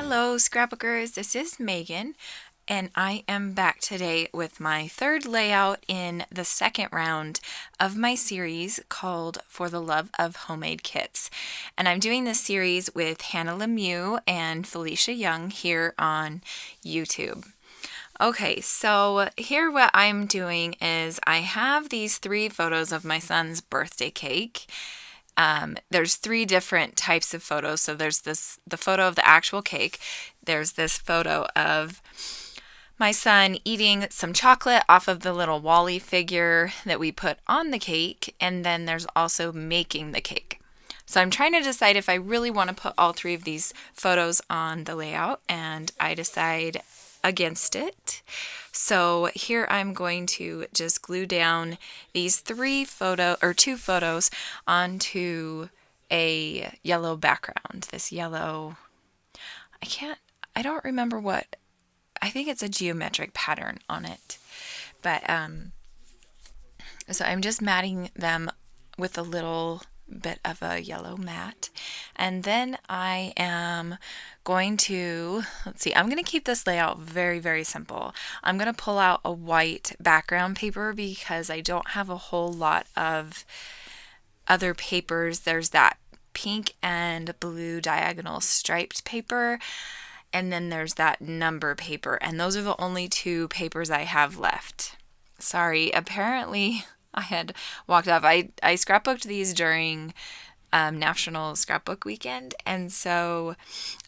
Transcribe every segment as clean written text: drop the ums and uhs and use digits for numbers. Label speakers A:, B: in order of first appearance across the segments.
A: Hello, scrapbookers. This is Megan, and I am back today with my third layout in the second round of my series called For the Love of Homemade Kits. And I'm doing this series with Hannah Lemieux and Felicia Young here on YouTube. Okay, so here what I'm doing is I have these 3 photos of my son's birthday cake. There's 3 different types of photos. So there's the photo of the actual cake. There's this photo of my son eating some chocolate off of the little Wally figure that we put on the cake. And then there's also making the cake. So I'm trying to decide if I really want to put all 3 of these photos on the layout, and I decide against it. So here I'm going to just glue down these 2 photos onto a yellow background. This yellow, I don't remember what, I think it's a geometric pattern on it. But, so I'm just matting them with a little bit of a yellow mat, and then I am going to, I'm going to keep this layout very, very simple. I'm going to pull out a white background paper because I don't have a whole lot of other papers. There's that pink and blue diagonal striped paper, and then there's that number paper, and those are the only 2 papers I have left. Sorry, apparently I had walked off. I scrapbooked these during National Scrapbook weekend, and so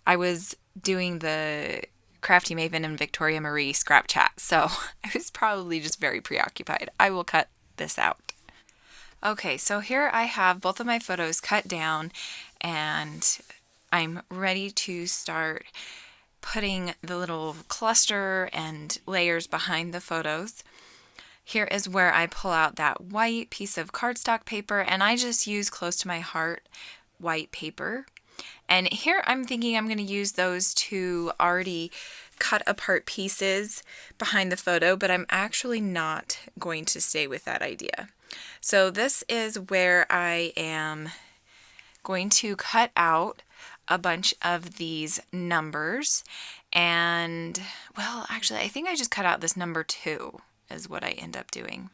A: I was doing the Crafty Maven and Victoria Marie scrap chat, so I was probably just very preoccupied. I will cut this out. Okay, so here I have both of my photos cut down, and I'm ready to start putting the little cluster and layers behind the photos. Here is where I pull out that white piece of cardstock paper, and I just use close to my heart white paper. And here I'm thinking I'm going to use those 2 already cut apart pieces behind the photo, but I'm actually not going to stay with that idea. So this is where I am going to cut out a bunch of these numbers, and well, actually I think I just cut out this number 2 is what I end up doing.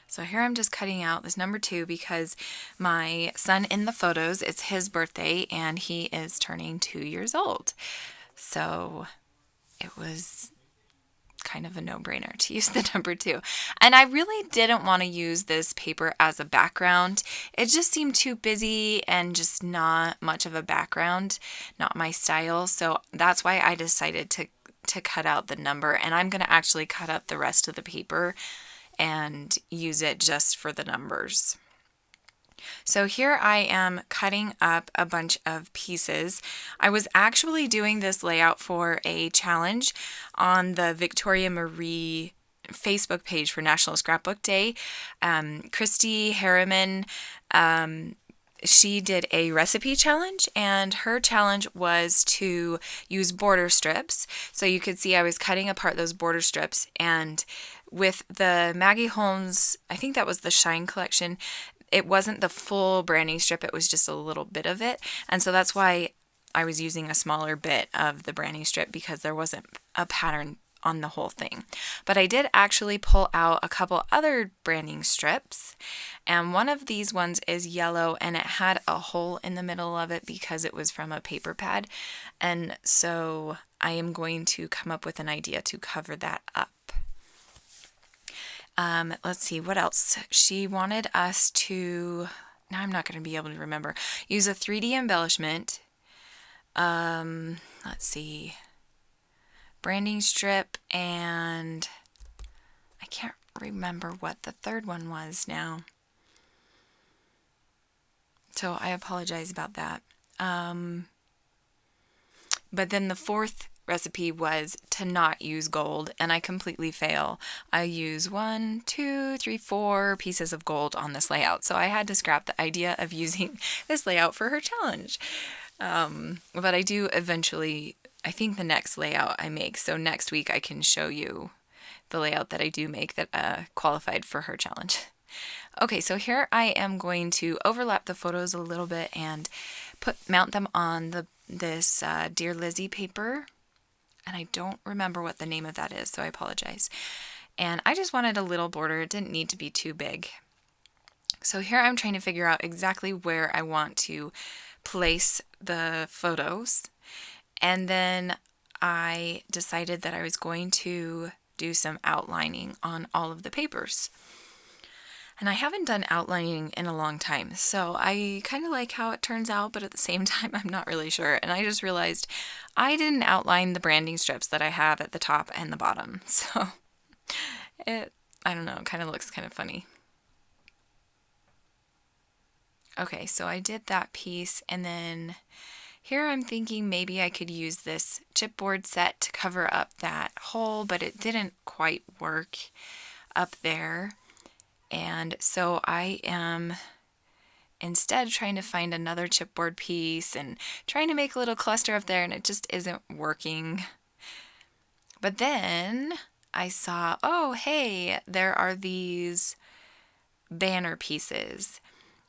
A: So here I'm just cutting out this number 2 because my son in the photos, it's his birthday and he is turning 2 years old. So it was kind of a no-brainer to use the number 2. And I really didn't want to use this paper as a background. It just seemed too busy and just not much of a background, not my style. So that's why I decided to cut out the number, and I'm going to actually cut up the rest of the paper and use it just for the numbers. So here I am cutting up a bunch of pieces. I was actually doing this layout for a challenge on the Victoria Marie Facebook page for National Scrapbook Day. Christy Harriman, she did a recipe challenge, and her challenge was to use border strips. So you could see I was cutting apart those border strips, and with the Maggie Holmes, I think that was the Shine collection, it wasn't the full branding strip, it was just a little bit of it. And so that's why I was using a smaller bit of the branding strip, because there wasn't a pattern on the whole thing. But I did actually pull out a couple other branding strips, and one of these ones is yellow, and it had a hole in the middle of it because it was from a paper pad. And so I am going to come up with an idea to cover that up. Let's see, what else? She wanted us to, now I'm not going to be able to remember, use a 3D embellishment. Let's see, branding strip, and I can't remember what the third one was now. So I apologize about that. But then the 4th recipe was to not use gold, and I completely fail. I use 1, 2, 3, 4 pieces of gold on this layout, so I had to scrap the idea of using this layout for her challenge. But I do eventually, I think the next layout I make, so next week I can show you the layout that I do make that qualified for her challenge. Okay, so here I am going to overlap the photos a little bit and mount them on this Dear Lizzie paper, and I don't remember what the name of that is, so I apologize. And I just wanted a little border. It didn't need to be too big. So here I'm trying to figure out exactly where I want to place the photos. And then I decided that I was going to do some outlining on all of the papers. And I haven't done outlining in a long time, so I kind of like how it turns out, but at the same time, I'm not really sure. And I just realized I didn't outline the branding strips that I have at the top and the bottom. So I don't know, it kind of looks kind of funny. Okay, so I did that piece, and then here I'm thinking maybe I could use this chipboard set to cover up that hole, but it didn't quite work up there. And so I am instead trying to find another chipboard piece and trying to make a little cluster up there, and it just isn't working. But then I saw, oh, hey, there are these banner pieces,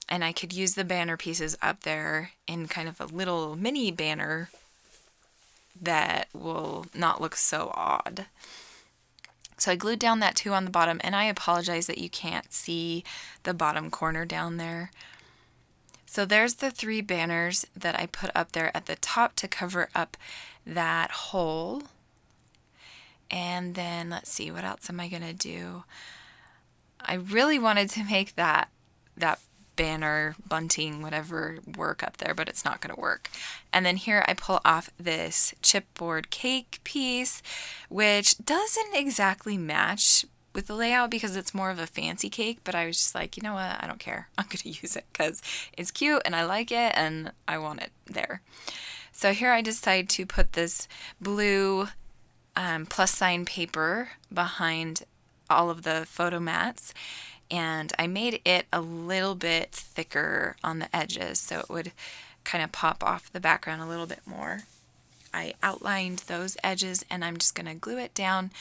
A: and I could use the banner pieces up there in kind of a little mini banner that will not look so odd. So I glued down that 2 on the bottom, and I apologize that you can't see the bottom corner down there. So there's the 3 banners that I put up there at the top to cover up that hole. And then let's see, what else am I going to do? I really wanted to make that banner, bunting, whatever work up there, but it's not going to work. And then here I pull off this chipboard cake piece, which doesn't exactly match with the layout because it's more of a fancy cake, but I was just like, you know what, I don't care. I'm going to use it because it's cute and I like it and I want it there. So here I decide to put this blue plus sign paper behind all of the photo mats, and I made it a little bit thicker on the edges so it would kind of pop off the background a little bit more. I outlined those edges, and I'm just going to glue it down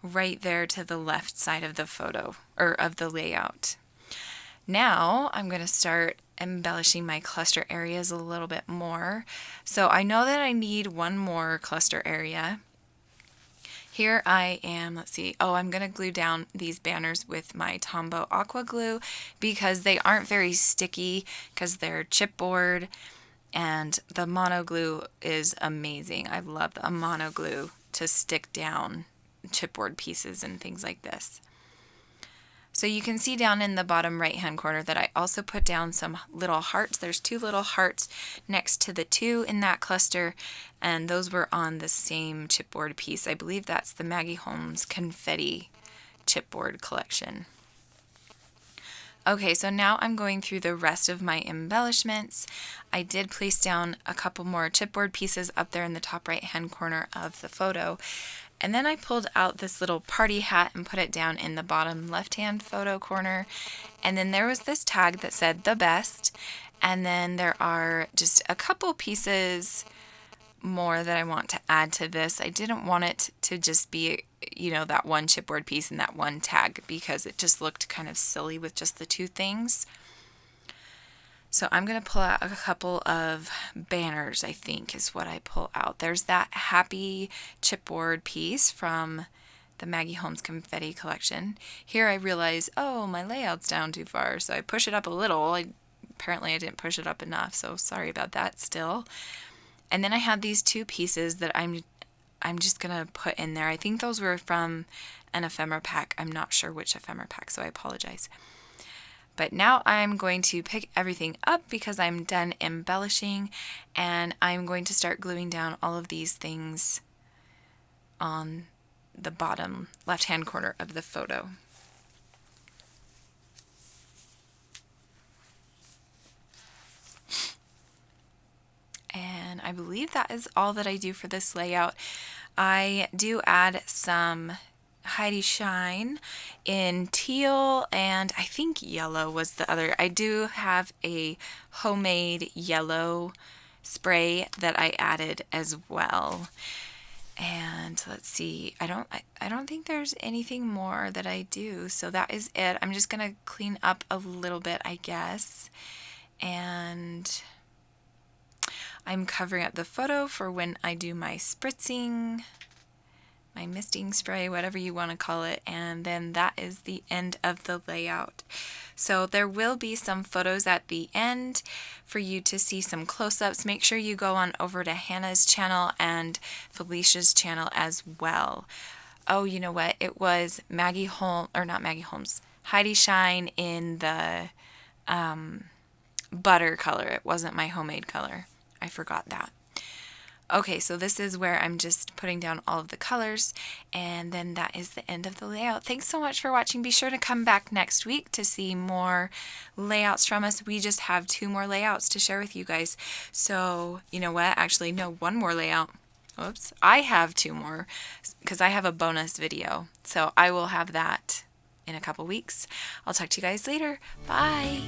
A: right there to the left side of the photo, or of the layout. Now I'm going to start embellishing my cluster areas a little bit more. So I know that I need one more cluster area. Here I am, let's see, I'm going to glue down these banners with my Tombow Aqua Glue because they aren't very sticky because they're chipboard, and the mono glue is amazing. I love the mono glue to stick down chipboard pieces and things like this. So you can see down in the bottom right hand corner that I also put down some little hearts. There's 2 little hearts next to the 2 in that cluster, and those were on the same chipboard piece. I believe that's the Maggie Holmes Confetti chipboard collection. Okay, so now I'm going through the rest of my embellishments. I did place down a couple more chipboard pieces up there in the top right hand corner of the photo. And then I pulled out this little party hat and put it down in the bottom left-hand photo corner. And then there was this tag that said "The Best." And then there are just a couple pieces more that I want to add to this. I didn't want it to just be, that one chipboard piece and that one tag because it just looked kind of silly with just the 2 things. So I'm going to pull out a couple of banners, I think is what I pull out. There's that happy chipboard piece from the Maggie Holmes Confetti collection. Here I realize, my layout's down too far, so I push it up a little. Apparently I didn't push it up enough, so sorry about that still. And then I have these 2 pieces that I'm just going to put in there. I think those were from an ephemera pack. I'm not sure which ephemera pack, so I apologize. But now I'm going to pick everything up because I'm done embellishing, and I'm going to start gluing down all of these things on the bottom left-hand corner of the photo. And I believe that is all that I do for this layout. I do add some Heidi Shine in teal, and I think yellow was the other. I do have a homemade yellow spray that I added as well. And let's see, I don't think there's anything more that I do, so that is it. I'm just gonna clean up a little bit, I guess, and I'm covering up the photo for when I do my spritzing, my misting spray, whatever you want to call it, and then that is the end of the layout. So there will be some photos at the end for you to see some close-ups. Make sure you go on over to Hannah's channel and Felicia's channel as well. Oh, you know what? It was Maggie Holmes, or not Maggie Holmes, Heidi Shine in the butter color. It wasn't my homemade color. I forgot that. Okay, so this is where I'm just putting down all of the colors, and then that is the end of the layout. Thanks so much for watching. Be sure to come back next week to see more layouts from us. We just have 2 more layouts to share with you guys. So, you know what? Actually, no, 1 more layout. Oops. I have 2 more because I have a bonus video. So I will have that in a couple weeks. I'll talk to you guys later. Bye.